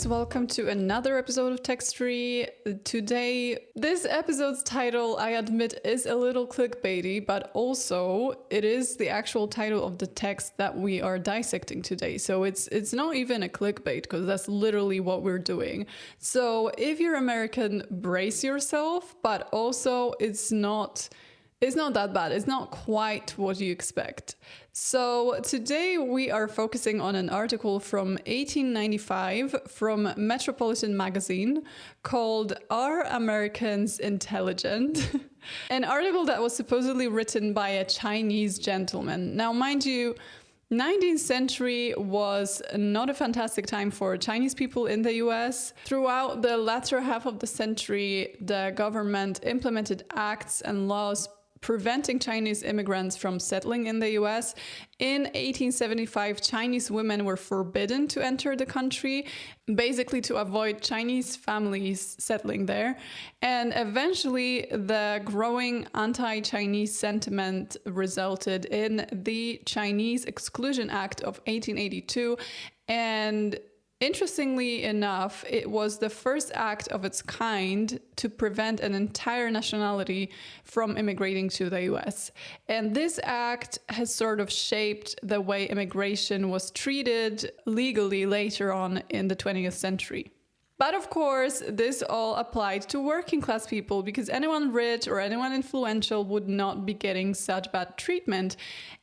guys, welcome to another episode of Textory. Today, this episode's title, I admit, is a little clickbaity, but also it is the actual title of the text that we are dissecting today. So it's not even a clickbait, because that's literally what we're doing. So if you're American, brace yourself, but also it's not that bad. It's not quite what you expect. So today we are focusing on an article from 1895 from Metropolitan Magazine called "Are Americans Intelligent?" An article that was supposedly written by a Chinese gentleman. Now, mind you, 19th century was not a fantastic time for Chinese people in the US. Throughout the latter half of the century, the government implemented acts and laws preventing Chinese immigrants from settling in the US. In 1875, Chinese women were forbidden to enter the country, basically to avoid Chinese families settling there. And eventually, the growing anti-Chinese sentiment resulted in the Chinese Exclusion Act of 1882. And interestingly enough, it was the first act of its kind to prevent an entire nationality from immigrating to the US. And this act has sort of shaped the way immigration was treated legally later on in the 20th century. But of course, this all applied to working class people, because anyone rich or anyone influential would not be getting such bad treatment.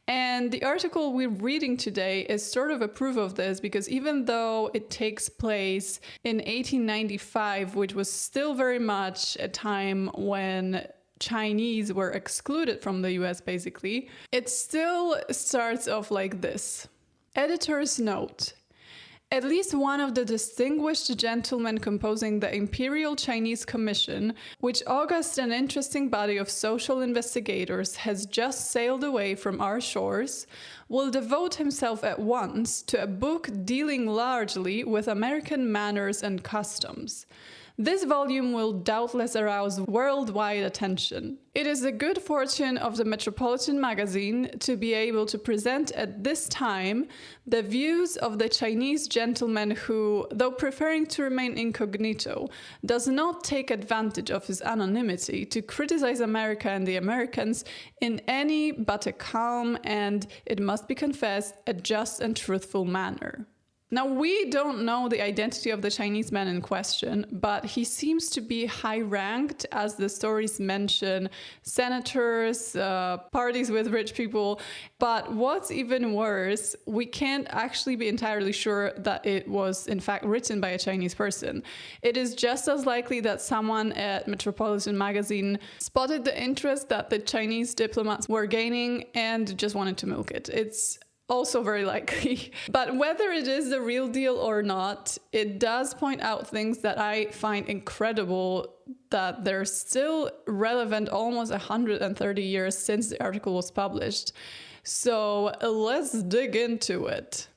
And the article we're reading today is sort of a proof of this, because even though it takes place in 1895, which was still very much a time when Chinese were excluded from the US basically, it still starts off like this. Editor's note. At least one of the distinguished gentlemen composing the Imperial Chinese Commission, which august and interesting body of social investigators has just sailed away from our shores, will devote himself at once to a book dealing largely with American manners and customs. This volume will doubtless arouse worldwide attention. It is the good fortune of the Metropolitan Magazine to be able to present at this time the views of the Chinese gentleman who, though preferring to remain incognito, does not take advantage of his anonymity to criticize America and the Americans in any but a calm and, it must be confessed, a just and truthful manner. Now, we don't know the identity of the Chinese man in question, but he seems to be high-ranked, as the stories mention senators, parties with rich people. But what's even worse, we can't actually be entirely sure that it was, in fact, written by a Chinese person. It is just as likely that someone at Metropolitan Magazine spotted the interest that the Chinese diplomats were gaining and just wanted to milk it. It's also very likely. But whether it is the real deal or not, it does point out things that I find incredible, that they're still relevant almost 130 years since the article was published. So let's dig into it.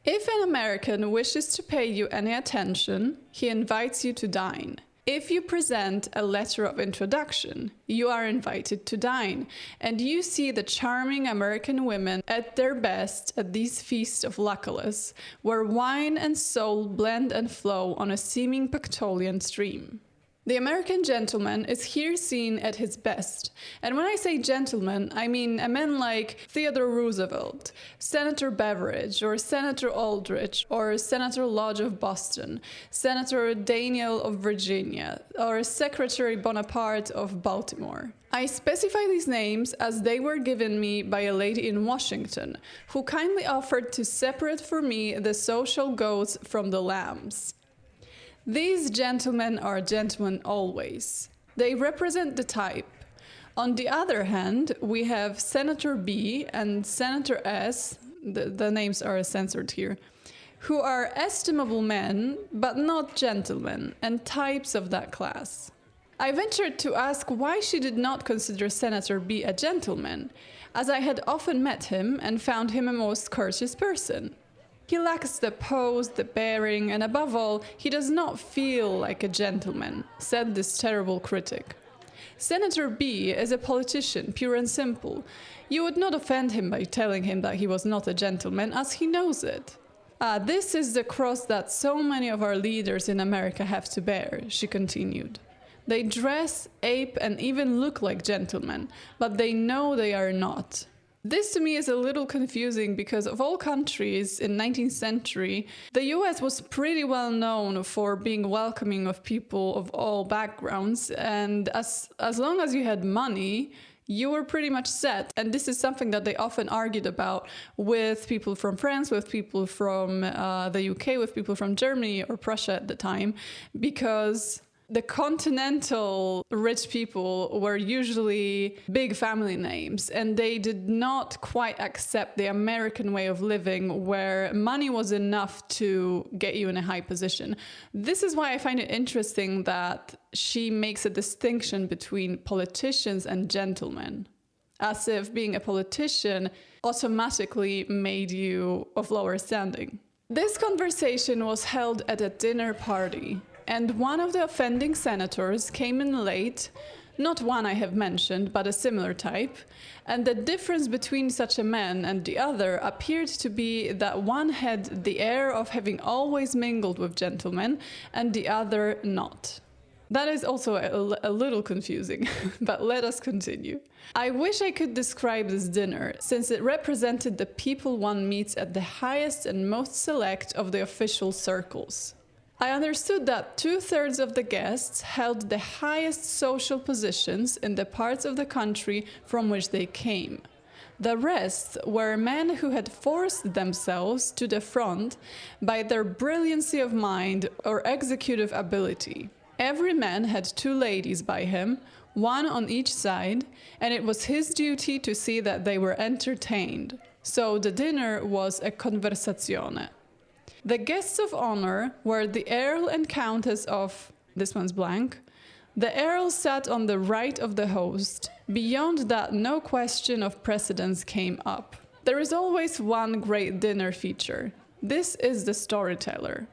If an American wishes to pay you any attention, he invites you to dine. If you present a letter of introduction, you are invited to dine, and you see the charming American women at their best at these feasts of Lucullus, where wine and soul blend and flow on a seeming Pactolian stream. The American gentleman is here seen at his best, and when I say gentleman, I mean a man like Theodore Roosevelt, Senator Beveridge, or Senator Aldrich, or Senator Lodge of Boston, Senator Daniel of Virginia, or Secretary Bonaparte of Baltimore. I specify these names as they were given me by a lady in Washington, who kindly offered to separate for me the social goats from the lambs. These gentlemen are gentlemen always. They represent the type. On the other hand, we have Senator B and Senator S, the names are censored here, who are estimable men, but not gentlemen, and types of that class. I ventured to ask why she did not consider Senator B a gentleman, as I had often met him and found him a most courteous person. He lacks the pose, the bearing, and above all, he does not feel like a gentleman, said this terrible critic. Senator B is a politician, pure and simple. You would not offend him by telling him that he was not a gentleman, as he knows it. This is the cross that so many of our leaders in America have to bear, she continued. They dress, ape, and even look like gentlemen, but they know they are not. This to me is a little confusing because of all countries in 19th century, the US was pretty well known for being welcoming of people of all backgrounds, and as long as you had money, you were pretty much set. And this is something that they often argued about with people from France, with people from the UK, with people from Germany or Prussia at the time, because the continental rich people were usually big family names, and they did not quite accept the American way of living where money was enough to get you in a high position. This is why I find it interesting that she makes a distinction between politicians and gentlemen, as if being a politician automatically made you of lower standing. This conversation was held at a dinner party. And one of the offending senators came in late, not one I have mentioned, but a similar type, and the difference between such a man and the other appeared to be that one had the air of having always mingled with gentlemen, and the other not. That is also a little confusing, but let us continue. I wish I could describe this dinner, since it represented the people one meets at the highest and most select of the official circles. I understood that 2/3 of the guests held the highest social positions in the parts of the country from which they came. The rest were men who had forced themselves to the front by their brilliancy of mind or executive ability. Every man had 2 ladies by him, one on each side, and it was his duty to see that they were entertained. So the dinner was a conversazione. The guests of honor were the Earl and Countess of... this one's blank. The Earl sat on the right of the host. Beyond that, no question of precedence came up. There is always one great dinner feature. This is the storyteller.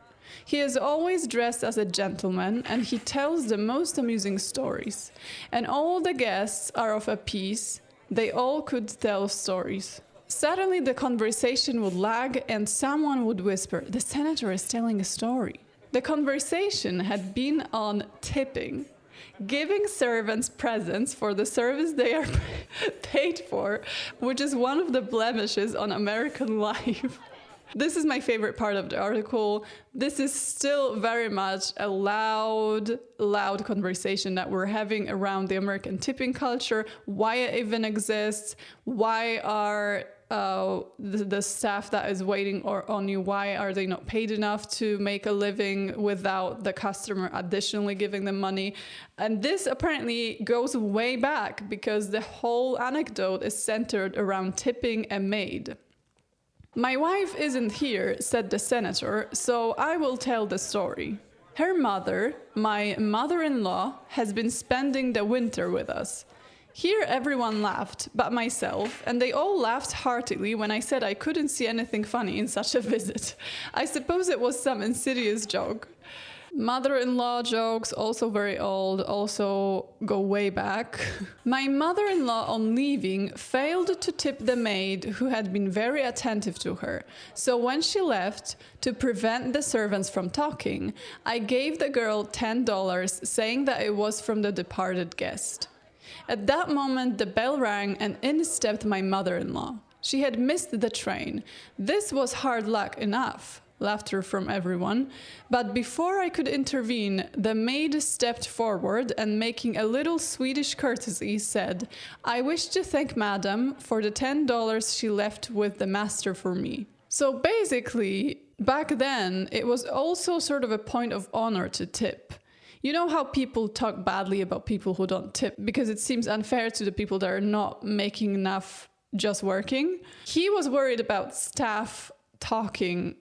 He is always dressed as a gentleman, and he tells the most amusing stories. And all the guests are of a piece. They all could tell stories. Suddenly the conversation would lag and someone would whisper, "The senator is telling a story." The conversation had been on tipping, giving servants presents for the service they are paid for, which is one of the blemishes on American life. This is my favorite part of the article. This is still very much a loud conversation that we're having around the American tipping culture, why it even exists, why are the staff that is waiting on you, why are they not paid enough to make a living without the customer additionally giving them money? And this apparently goes way back because the whole anecdote is centered around tipping a maid. "My wife isn't here," said the senator, "so I will tell the story. Her mother, my mother-in-law, has been spending the winter with us. Here everyone laughed, but myself, and they all laughed heartily when I said I couldn't see anything funny in such a visit. I suppose it was some insidious joke." Mother-in-law jokes, also very old, also go way back. "My mother-in-law on leaving failed to tip the maid who had been very attentive to her. So when she left, to prevent the servants from talking, I gave the girl $10 saying that it was from the departed guest. At that moment the bell rang and in stepped my mother-in-law. She had missed the train. This was hard luck enough." Laughter from everyone. "But before I could intervene, the maid stepped forward and making a little Swedish courtesy said, 'I wish to thank Madam for the $10 she left with the master for me.'" So basically, back then, it was also sort of a point of honor to tip. You know how people talk badly about people who don't tip because it seems unfair to the people that are not making enough just working? He was worried about staff talking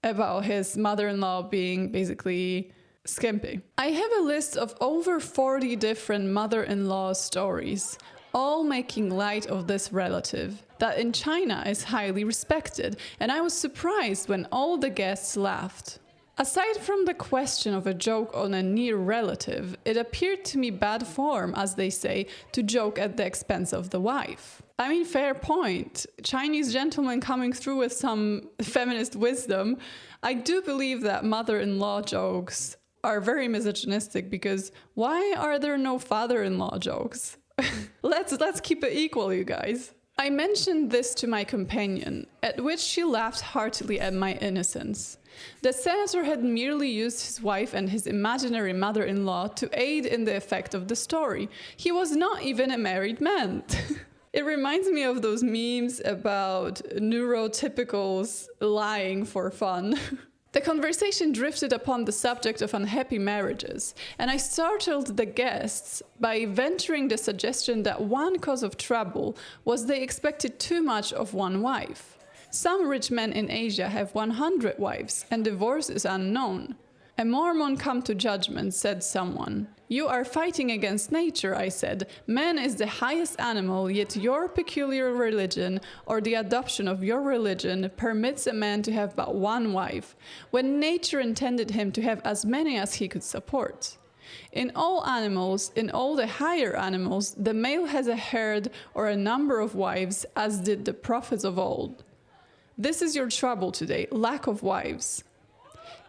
about his mother-in-law being basically skimpy. I have a list of over 40 different mother-in-law stories, all making light of this relative that in China is highly respected, and I was surprised when all the guests laughed. Aside from the question of a joke on a near relative, it appeared to me bad form, as they say, to joke at the expense of the wife. I mean, fair point. Chinese gentlemen coming through with some feminist wisdom. I do believe that mother-in-law jokes are very misogynistic, because why are there no father-in-law jokes? Let's keep it equal, you guys. I mentioned this to my companion, at which she laughed heartily at my innocence. The senator had merely used his wife and his imaginary mother-in-law to aid in the effect of the story. He was not even a married man. It reminds me of those memes about neurotypicals lying for fun. The conversation drifted upon the subject of unhappy marriages, and I startled the guests by venturing the suggestion that one cause of trouble was they expected too much of one wife. Some rich men in Asia have 100 wives, and divorce is unknown. A Mormon come to judgment, said someone. You are fighting against nature, I said. Man is the highest animal, yet your peculiar religion, or the adoption of your religion, permits a man to have but one wife, when nature intended him to have as many as he could support. In all animals, in all the higher animals, the male has a herd or a number of wives, as did the prophets of old. This is your trouble today, lack of wives.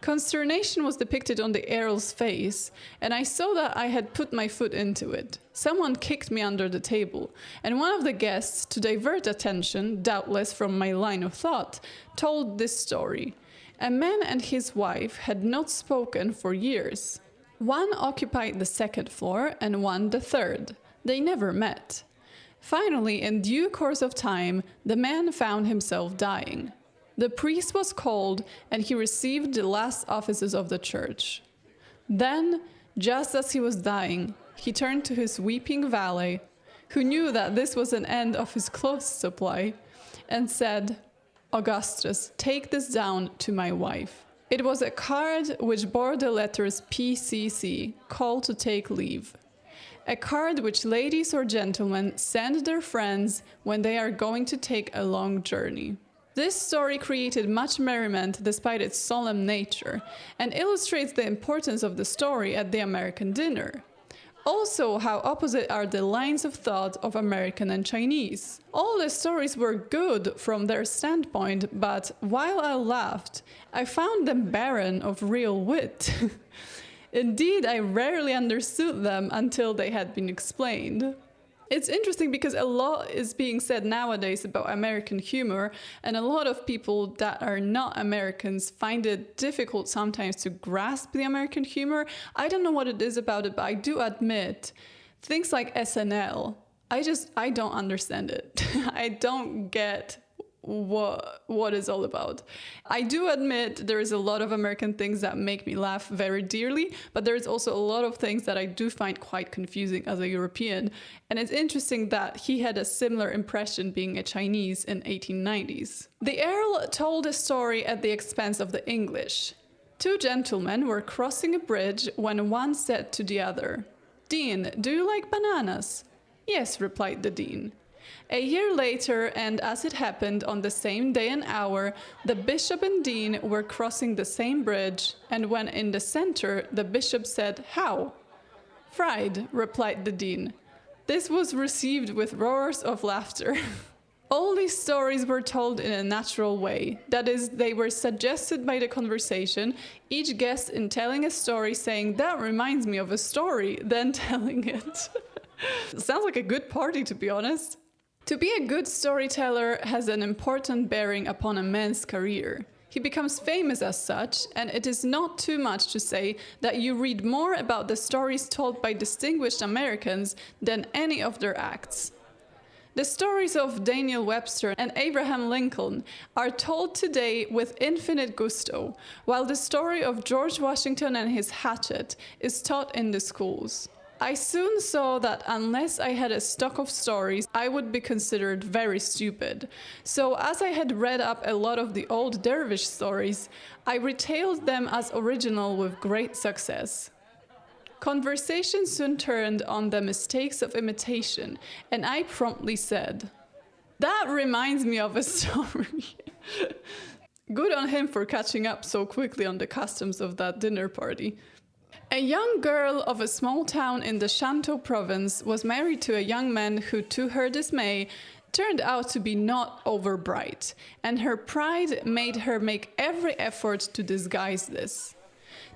Consternation was depicted on the Earl's face, and I saw that I had put my foot into it. Someone kicked me under the table, and one of the guests, to divert attention, doubtless from my line of thought, told this story. A man and his wife had not spoken for years. One occupied the second floor and one the third. They never met. Finally, in due course of time, the man found himself dying. The priest was called, and he received the last offices of the church. Then, just as he was dying, he turned to his weeping valet, who knew that this was an end of his clothes supply, and said, Augustus, take this down to my wife. It was a card which bore the letters PCC, call to take leave. A card which ladies or gentlemen send their friends when they are going to take a long journey. This story created much merriment despite its solemn nature, and illustrates the importance of the story at the American dinner. Also, how opposite are the lines of thought of American and Chinese. All the stories were good from their standpoint, but while I laughed, I found them barren of real wit. Indeed, I rarely understood them until they had been explained. It's interesting because a lot is being said nowadays about American humor, and a lot of people that are not Americans find it difficult sometimes to grasp the American humor. I don't know what it is about it, but I do admit things like SNL, I don't understand it. I don't get what it's all about. I do admit there is a lot of American things that make me laugh very dearly, but there is also a lot of things that I do find quite confusing as a European. And it's interesting that he had a similar impression being a Chinese in 1890s. The Earl told a story at the expense of the English. Two gentlemen were crossing a bridge when one said to the other, "Dean, do you like bananas?" "Yes," replied the Dean. A year later, and as it happened on the same day and hour, the bishop and dean were crossing the same bridge, and when in the center, the bishop said, "How?" "Fried," replied the dean. This was received with roars of laughter. All these stories were told in a natural way. That is, they were suggested by the conversation, each guest in telling a story saying, "That reminds me of a story," then telling it. Sounds like a good party, to be honest. To be a good storyteller has an important bearing upon a man's career. He becomes famous as such, and it is not too much to say that you read more about the stories told by distinguished Americans than any of their acts. The stories of Daniel Webster and Abraham Lincoln are told today with infinite gusto, while the story of George Washington and his hatchet is taught in the schools. I soon saw that unless I had a stock of stories, I would be considered very stupid. So as I had read up a lot of the old dervish stories, I retailed them as original with great success. Conversation soon turned on the mistakes of imitation, and I promptly said, "That reminds me of a story." Good on him for catching up so quickly on the customs of that dinner party. A young girl of a small town in the Shantou province was married to a young man who, to her dismay, turned out to be not over bright, and her pride made her make every effort to disguise this.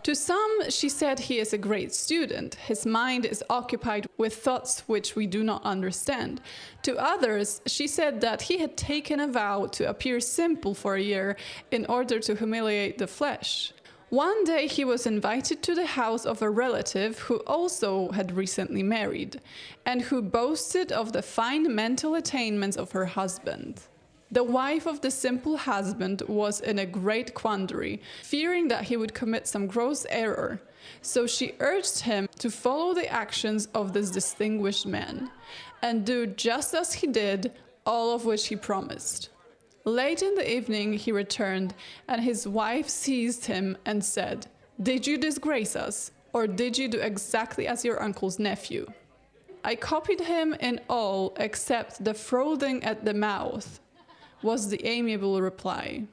To some, she said he is a great student. His mind is occupied with thoughts which we do not understand. To others, she said that he had taken a vow to appear simple for a year in order to humiliate the flesh. One day he was invited to the house of a relative who also had recently married, and who boasted of the fine mental attainments of her husband. The wife of the simple husband was in a great quandary, fearing that he would commit some gross error. So she urged him to follow the actions of this distinguished man, and do just as he did, all of which he promised. Late in the evening he returned, and his wife seized him and said, "Did you disgrace us, or did you do exactly as your uncle's nephew?" "I copied him in all except the frothing at the mouth," was the amiable reply.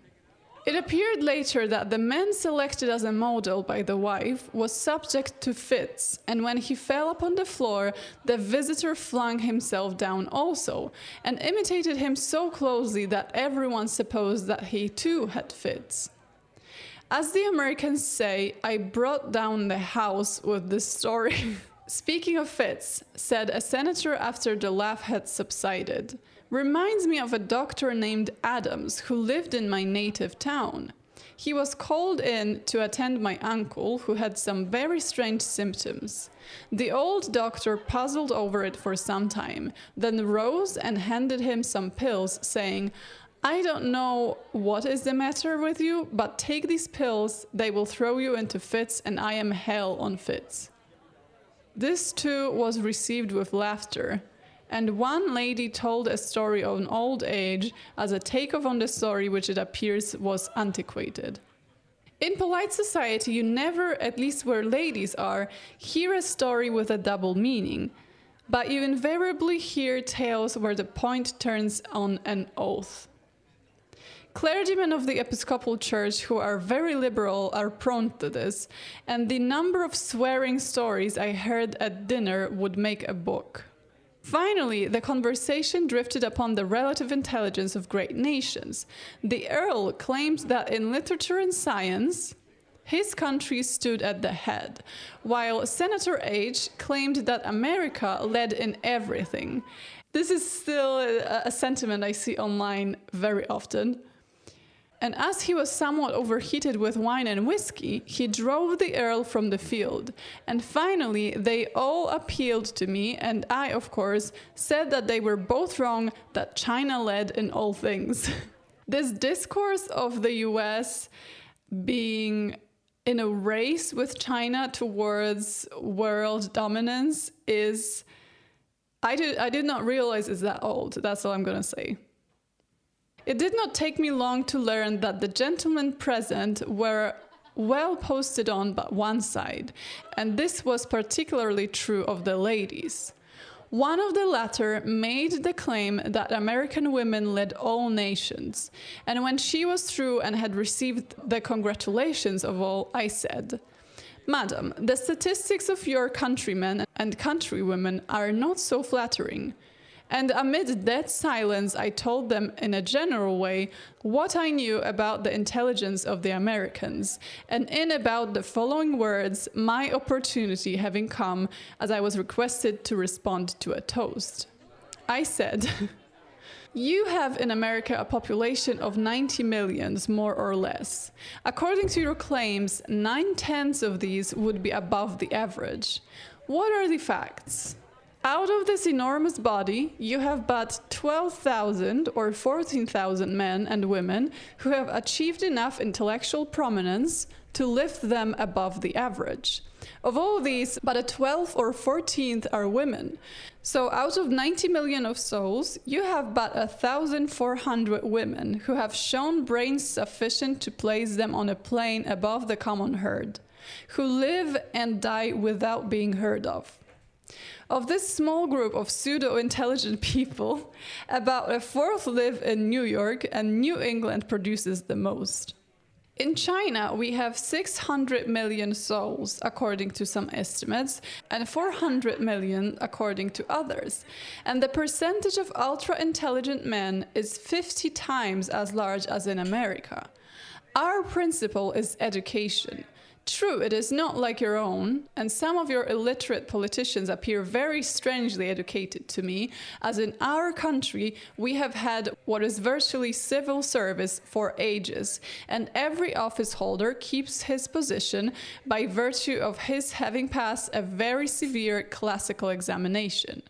It appeared later that the man selected as a model by the wife was subject to fits, and when he fell upon the floor, the visitor flung himself down also, and imitated him so closely that everyone supposed that he too had fits. As the Americans say, I brought down the house with this story. "Speaking of fits," said a senator after the laugh had subsided, "reminds me of a doctor named Adams who lived in my native town. He was called in to attend my uncle, who had some very strange symptoms. The old doctor puzzled over it for some time, then rose and handed him some pills, saying, 'I don't know what is the matter with you, but take these pills, they will throw you into fits, and I am hell on fits.' This too was received with laughter, and one lady told a story of an old age as a takeoff on the story which it appears was antiquated. In polite society, you never, at least where ladies are, hear a story with a double meaning, but you invariably hear tales where the point turns on an oath. Clergymen of the Episcopal Church who are very liberal are prone to this, and the number of swearing stories I heard at dinner would make a book. Finally, the conversation drifted upon the relative intelligence of great nations. The Earl claimed that in literature and science, his country stood at the head, while Senator H claimed that America led in everything. This is still a sentiment I see online very often. And as he was somewhat overheated with wine and whiskey, he drove the Earl from the field. And finally, they all appealed to me, and I, of course, said that they were both wrong, that China led in all things. This discourse of the US being in a race with China towards world dominance is... I did not realize it's that old, that's all I'm gonna say. It did not take me long to learn that the gentlemen present were well posted on but one side, and this was particularly true of the ladies. One of the latter made the claim that American women led all nations, and when she was through and had received the congratulations of all, I said, "Madam, the statistics of your countrymen and countrywomen are not so flattering." And amid dead silence, I told them in a general way what I knew about the intelligence of the Americans, and in about the following words, my opportunity having come as I was requested to respond to a toast. I said, "You have in America a population of 90 millions, more or less. According to your claims, 9/10 of these would be above the average. What are the facts? Out of this enormous body, you have but 12,000 or 14,000 men and women who have achieved enough intellectual prominence to lift them above the average. Of all these, but a 12th or 14th are women. So out of 90 million of souls, you have but 1,400 women who have shown brains sufficient to place them on a plane above the common herd, who live and die without being heard of. Of this small group of pseudo-intelligent people, about a fourth live in New York, and New England produces the most. In China, we have 600 million souls, according to some estimates, and 400 million according to others. And the percentage of ultra-intelligent men is 50 times as large as in America. Our principle is education. True, it is not like your own, and some of your illiterate politicians appear very strangely educated to me, as in our country we have had what is virtually civil service for ages, and every office holder keeps his position by virtue of his having passed a very severe classical examination.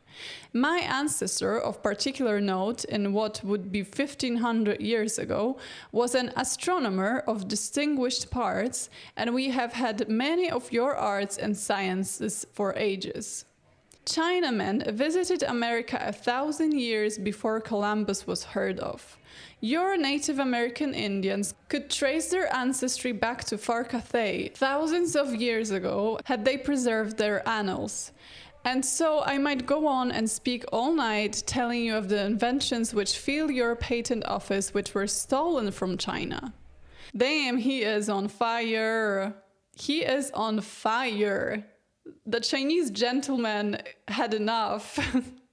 My ancestor, of particular note in what would be 1500 years ago, was an astronomer of distinguished parts, and we have had many of your arts and sciences for ages. Chinamen visited America 1,000 years before Columbus was heard of. Your Native American Indians could trace their ancestry back to Far Cathay thousands of years ago had they preserved their annals. And so I might go on and speak all night telling you of the inventions which fill your patent office which were stolen from China. Damn, he is on fire. He is on fire. The Chinese gentleman had enough.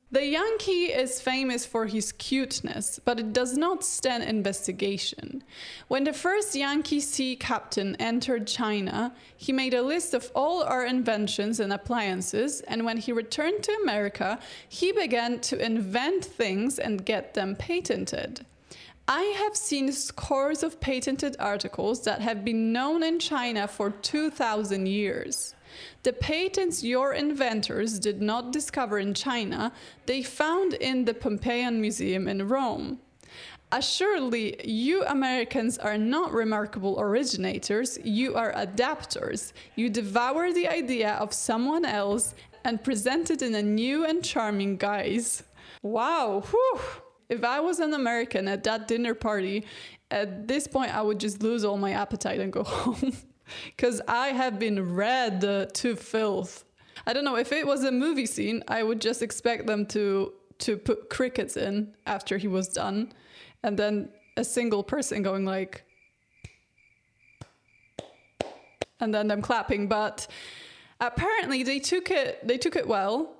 The Yankee is famous for his cuteness, but it does not stand investigation. When the first Yankee sea captain entered China, he made a list of all our inventions and appliances, and when he returned to America, he began to invent things and get them patented. I have seen scores of patented articles that have been known in China for 2,000 years. The patents your inventors did not discover in China, they found in the Pompeian Museum in Rome. Assuredly, you Americans are not remarkable originators, you are adapters. You devour the idea of someone else and present it in a new and charming guise. Wow, whew! If I was an American at that dinner party, at this point I would just lose all my appetite and go home. Because I have been read to filth. I don't know, if it was a movie scene, I would just expect them to put crickets in after he was done. And then a single person going like... and then them clapping. But apparently they took it well.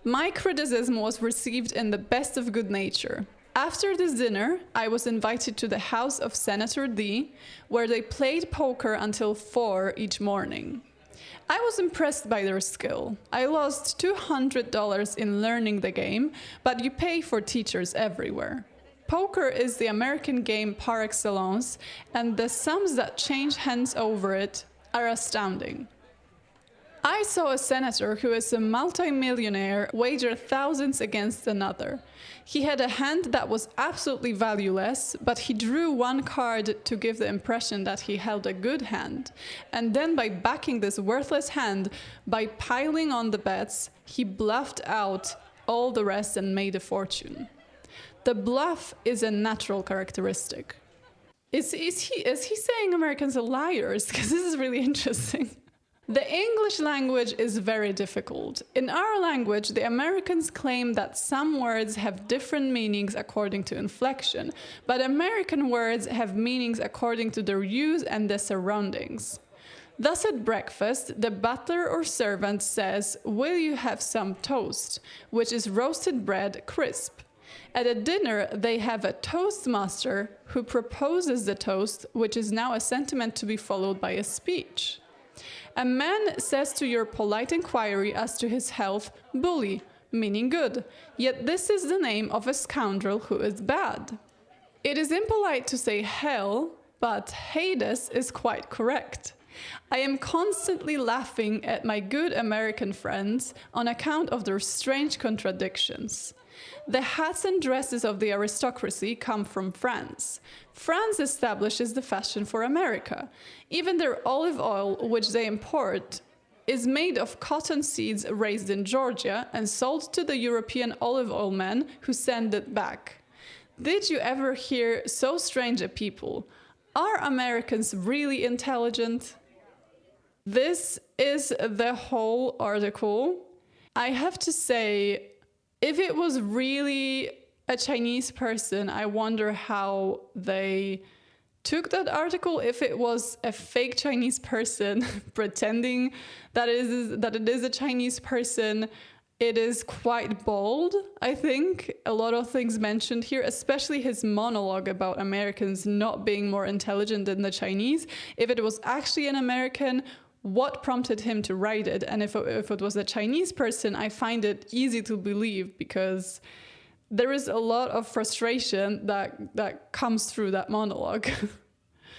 My criticism was received in the best of good nature. After this dinner, I was invited to the house of Senator D, where they played poker until 4 each morning. I was impressed by their skill. I lost $200 in learning the game, but you pay for teachers everywhere. Poker is the American game par excellence, and the sums that change hands over it are astounding. I saw a senator who is a multi-millionaire wager thousands against another. He had a hand that was absolutely valueless, but he drew one card to give the impression that he held a good hand. And then by backing this worthless hand, by piling on the bets, he bluffed out all the rest and made a fortune. The bluff is a natural characteristic. Is he saying Americans are liars? Because this is really interesting. The English language is very difficult. In our language, the Americans claim that some words have different meanings according to inflection, but American words have meanings according to their use and their surroundings. Thus at breakfast, the butler or servant says, "Will you have some toast?" which is roasted bread crisp. At a dinner, they have a toastmaster who proposes the toast, which is now a sentiment to be followed by a speech. A man says to your polite inquiry as to his health, "bully," meaning good, yet this is the name of a scoundrel who is bad. It is impolite to say hell, but Hades is quite correct. I am constantly laughing at my good American friends on account of their strange contradictions. The hats and dresses of the aristocracy come from France. France establishes the fashion for America. Even their olive oil, which they import, is made of cotton seeds raised in Georgia and sold to the European olive oil men who send it back. Did you ever hear so strange a people? Are Americans really intelligent? This is the whole article. I have to say, if it was really a Chinese person, I wonder how they took that article. If it was a fake Chinese person pretending that it is a Chinese person, it is quite bold, I think. A lot of things mentioned here, especially his monologue about Americans not being more intelligent than the Chinese. If it was actually an American, what prompted him to write it? And if it was a Chinese person, I find it easy to believe, because there is a lot of frustration that comes through that monologue.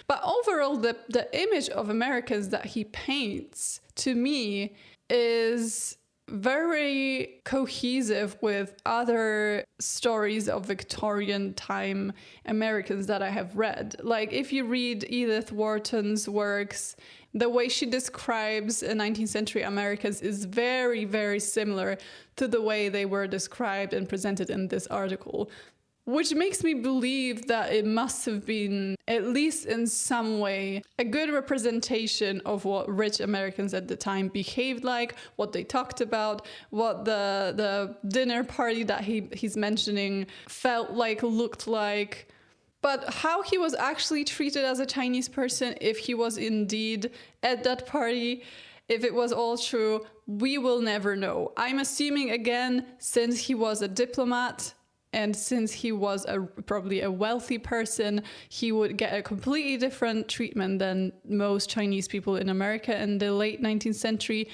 But overall, the image of Americans that he paints, to me, is very cohesive with other stories of Victorian time Americans that I have read. Like, if you read Edith Wharton's works, the way she describes 19th century Americans is very, very similar to the way they were described and presented in this article, which makes me believe that it must have been, at least in some way, a good representation of what rich Americans at the time behaved like, what they talked about, what the dinner party that he's mentioning felt like, looked like. But how he was actually treated as a Chinese person, if he was indeed at that party, if it was all true, we will never know. I'm assuming, again, since he was a diplomat, and since he was probably a wealthy person, he would get a completely different treatment than most Chinese people in America in the late 19th century.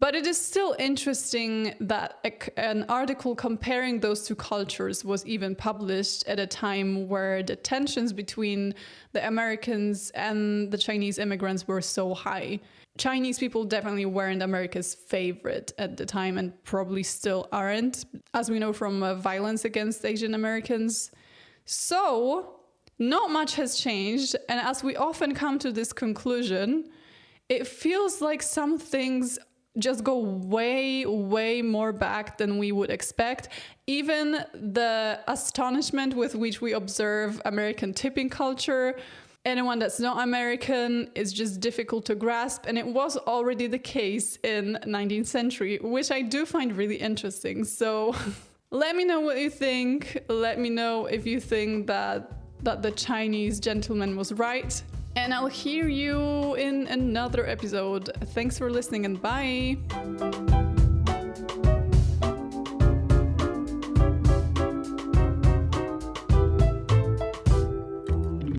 But it is still interesting that an article comparing those two cultures was even published at a time where the tensions between the Americans and the Chinese immigrants were so high. Chinese people definitely weren't America's favorite at the time, and probably still aren't, as we know from violence against Asian Americans. So, not much has changed, and as we often come to this conclusion, it feels like some things just go way, way more back than we would expect. Even the astonishment with which we observe American tipping culture, anyone that's not American, is just difficult to grasp. And it was already the case in 19th century, which I do find really interesting. So let me know what you think. Let me know if you think that the Chinese gentleman was right. And I'll hear you in another episode. Thanks for listening, and bye!